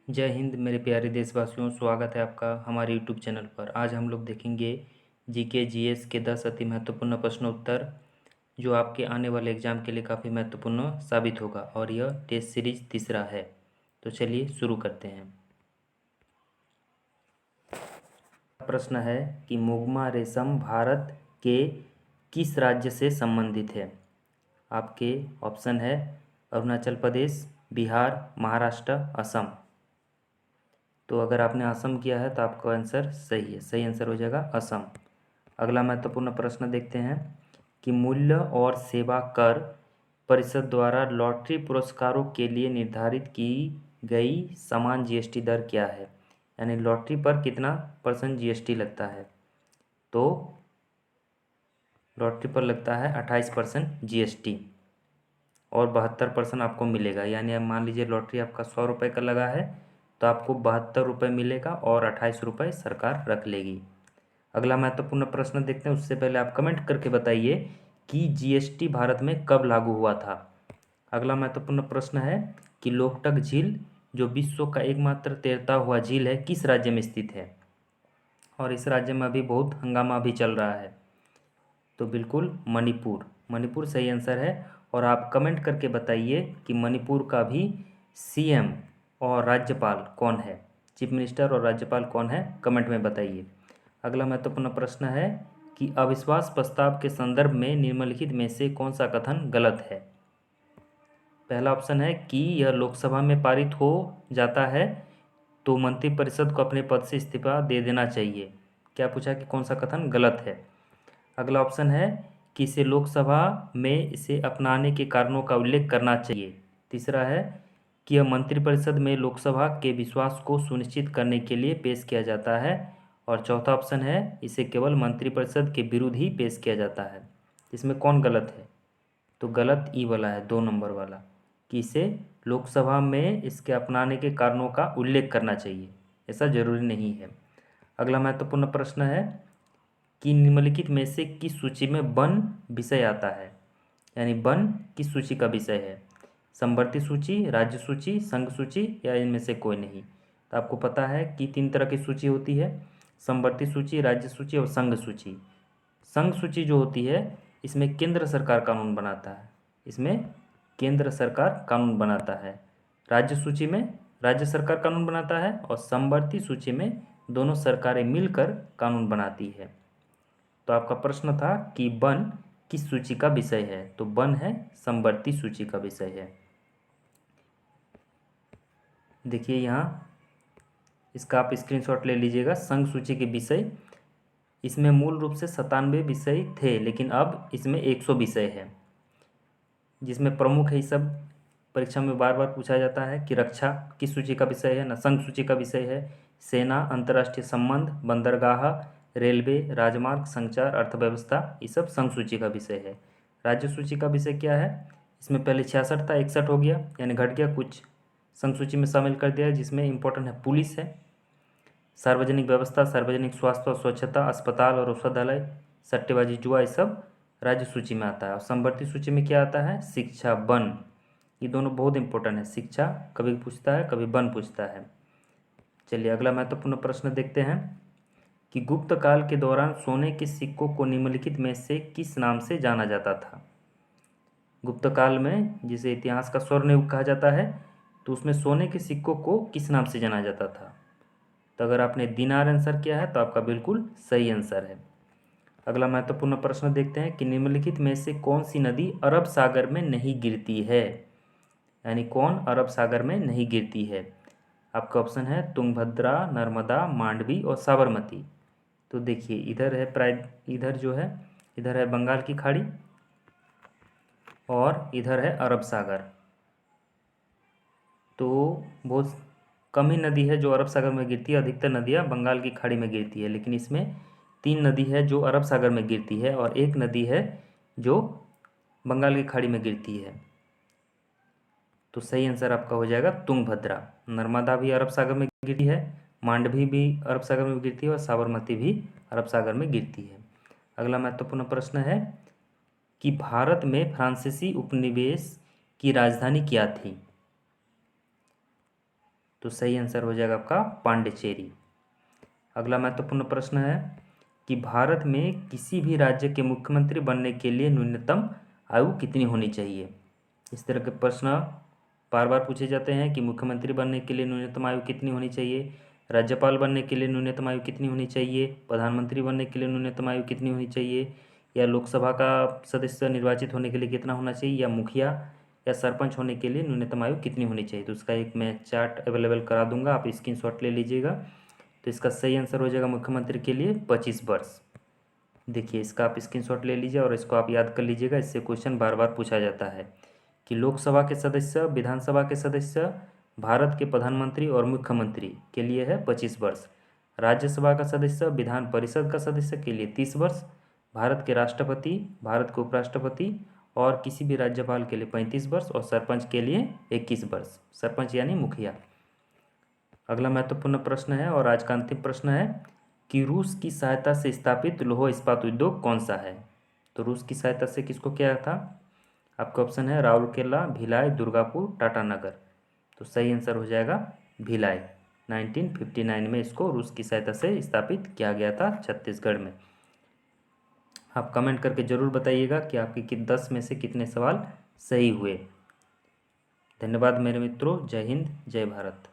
जय हिंद मेरे प्यारे देशवासियों, स्वागत है आपका हमारे यूट्यूब चैनल पर। आज हम लोग देखेंगे जीके जीएस के 10 अति महत्वपूर्ण प्रश्न उत्तर जो आपके आने वाले एग्जाम के लिए काफ़ी महत्वपूर्ण साबित होगा, और यह टेस्ट सीरीज तीसरा है। तो चलिए शुरू करते हैं। प्रश्न है कि मुगमा रेशम भारत के किस राज्य से संबंधित है। आपके ऑप्शन है अरुणाचल प्रदेश, बिहार, महाराष्ट्र, असम। तो अगर आपने असम किया है तो आपका आंसर सही है। सही आंसर हो जाएगा असम। अगला महत्वपूर्ण प्रश्न देखते हैं कि मूल्य और सेवा कर परिषद द्वारा लॉटरी पुरस्कारों के लिए निर्धारित की गई समान जीएसटी दर क्या है। यानी लॉटरी पर कितना % जीएसटी लगता है। तो लॉटरी पर लगता है 28% जीएसटी और 72% आपको मिलेगा। यानी अब मान लीजिए लॉटरी आपका 100 रुपये का लगा है तो आपको 72 रुपये मिलेगा और 28 रुपये सरकार रख लेगी। अगला महत्वपूर्ण प्रश्न देखते हैं। उससे पहले आप कमेंट करके बताइए कि जीएसटी भारत में कब लागू हुआ था। अगला महत्वपूर्ण प्रश्न है कि लोकटक झील जो विश्व का एकमात्र तैरता हुआ झील है किस राज्य में स्थित है। और इस राज्य में अभी बहुत हंगामा भी चल रहा है। तो बिल्कुल मणिपुर। मणिपुर सही आंसर है। और आप कमेंट करके बताइए कि मणिपुर का भी सीएम और राज्यपाल कौन है। चीफ मिनिस्टर और राज्यपाल कौन है, कमेंट में बताइए। अगला महत्वपूर्ण प्रश्न है कि अविश्वास प्रस्ताव के संदर्भ में निम्नलिखित में से कौन सा कथन गलत है। पहला ऑप्शन है कि यह लोकसभा में पारित हो जाता है तो मंत्रिपरिषद को अपने पद से इस्तीफा दे देना चाहिए। क्या पूछा कि कौन सा कथन गलत है। अगला ऑप्शन है कि इसे लोकसभा में इसे अपनाने के कारणों का उल्लेख करना चाहिए। तीसरा है कि यह मंत्रिपरिषद में लोकसभा के विश्वास को सुनिश्चित करने के लिए पेश किया जाता है। और चौथा ऑप्शन है इसे केवल मंत्रिपरिषद के विरुद्ध ही पेश किया जाता है। इसमें कौन गलत है। तो गलत ई वाला है, 2 नंबर वाला, कि इसे लोकसभा में इसके अपनाने के कारणों का उल्लेख करना चाहिए। ऐसा जरूरी नहीं है। अगला महत्वपूर्ण प्रश्न है कि निम्नलिखित में से किस सूची में वन विषय आता है। यानी वन किस सूची का विषय है। समवर्ती सूची, राज्य सूची, संघ सूची या इनमें से कोई नहीं। तो आपको पता है कि 3 तरह की सूची होती है, समवर्ती सूची, राज्य सूची और संघ सूची। संघ सूची जो होती है इसमें केंद्र सरकार कानून बनाता है। इसमें केंद्र सरकार कानून बनाता है। राज्य सूची में राज्य सरकार कानून बनाता है और समवर्ती सूची में दोनों सरकारें मिलकर कानून बनाती है। तो आपका प्रश्न था कि वन किस सूची का विषय है। तो वन है समवर्ती सूची का विषय है। देखिए यहाँ इसका आप स्क्रीनशॉट ले लीजिएगा। संघ सूची के विषय इसमें मूल रूप से 97 विषय थे, लेकिन अब इसमें 100 विषय है। जिसमें प्रमुख है, ये सब परीक्षा में बार बार पूछा जाता है कि रक्षा किस सूची का विषय है ना, संघ सूची का विषय है। सेना, अंतर्राष्ट्रीय संबंध, बंदरगाह, रेलवे, राजमार्ग, संचार, अर्थव्यवस्था, ये सब संघ सूची का विषय है। राज्य सूची का विषय क्या है। इसमें पहले 66 था, 61 हो गया, यानी घट गया, कुछ संघ सूची में शामिल कर दिया है। जिसमें इंपॉर्टेंट है पुलिस है, सार्वजनिक व्यवस्था, सार्वजनिक स्वास्थ्य और स्वच्छता, अस्पताल और औषधालय, सट्टेबाजी, जुआ, ये सब राज्य सूची में आता है। और समवर्ती सूची में क्या आता है, शिक्षा, वन। ये दोनों बहुत इंपॉर्टेंट है। शिक्षा कभी पूछता है, कभी वन पूछता है। चलिए अगला महत्वपूर्ण प्रश्न देखते हैं कि गुप्त काल के दौरान सोने के सिक्कों को निम्नलिखित में से किस नाम से जाना जाता था। गुप्त काल में जिसे इतिहास का स्वर्ण युग कहा जाता है, तो उसमें सोने के सिक्कों को किस नाम से जाना जाता था। तो अगर आपने दिनार आंसर किया है तो आपका बिल्कुल सही आंसर है। अगला महत्वपूर्ण प्रश्न देखते हैं कि निम्नलिखित में से कौन सी नदी अरब सागर में नहीं गिरती है। यानी कौन अरब सागर में नहीं गिरती है। आपका ऑप्शन है तुंगभद्रा, नर्मदा, मांडवी और साबरमती। तो देखिए इधर है इधर जो है, इधर है बंगाल की खाड़ी और इधर है अरब सागर। तो बहुत कम ही नदी है जो अरब सागर में गिरती है। अधिकतर नदियाँ बंगाल की खाड़ी में गिरती है, लेकिन इसमें 3 नदी है जो अरब सागर में गिरती है और 1 नदी है जो बंगाल की खाड़ी में गिरती है। तो सही आंसर आपका हो जाएगा तुंगभद्रा। नर्मदा भी अरब सागर में गिरती है, मांडवी भी अरब सागर में गिरती है और साबरमती भी अरब सागर में गिरती है। अगला महत्वपूर्ण प्रश्न है कि भारत में फ्रांसीसी उपनिवेश की राजधानी क्या थी। तो सही आंसर हो जाएगा आपका पांडिचेरी। अगला महत्वपूर्ण प्रश्न है कि भारत में किसी भी राज्य के मुख्यमंत्री बनने के लिए न्यूनतम आयु कितनी होनी चाहिए। इस तरह के प्रश्न बार बार पूछे जाते हैं कि मुख्यमंत्री बनने के लिए न्यूनतम आयु कितनी होनी चाहिए, राज्यपाल बनने के लिए न्यूनतम आयु कितनी होनी चाहिए, प्रधानमंत्री बनने के लिए न्यूनतम आयु कितनी होनी चाहिए, या लोकसभा का सदस्य निर्वाचित होने के लिए कितना होना चाहिए, या मुखिया या सरपंच होने के लिए न्यूनतम आयु कितनी होनी चाहिए। तो उसका एक मैं चार्ट अवेलेबल करा दूंगा, आप स्क्रीनशॉट ले लीजिएगा। तो इसका सही आंसर हो जाएगा मुख्यमंत्री के लिए 25 वर्ष। देखिए इसका आप स्क्रीनशॉट ले लीजिए और इसको आप याद कर लीजिएगा, इससे क्वेश्चन बार बार पूछा जाता है कि लोकसभा के सदस्य, विधानसभा के सदस्य, भारत के प्रधानमंत्री और मुख्यमंत्री के लिए है 25 वर्ष, राज्यसभा का सदस्य, विधान परिषद का सदस्य के लिए 30 वर्ष, भारत के राष्ट्रपति, भारत के उपराष्ट्रपति और किसी भी राज्यपाल के लिए 35 वर्ष और सरपंच के लिए 21 वर्ष, सरपंच यानी मुखिया। अगला महत्वपूर्ण प्रश्न है और आज का अंतिम प्रश्न है कि रूस की सहायता से स्थापित लौह इस्पात उद्योग कौन सा है। तो रूस की सहायता से किसको किया था, आपका ऑप्शन है राउरकेला, भिलाई, दुर्गापुर, टाटानगर। तो सही आंसर हो जाएगा भिलाई। 1959 में इसको रूस की सहायता से स्थापित किया गया था छत्तीसगढ़ में। आप कमेंट करके ज़रूर बताइएगा कि आपके 10 में से कितने सवाल सही हुए। धन्यवाद मेरे मित्रों, जय हिंद, जय भारत।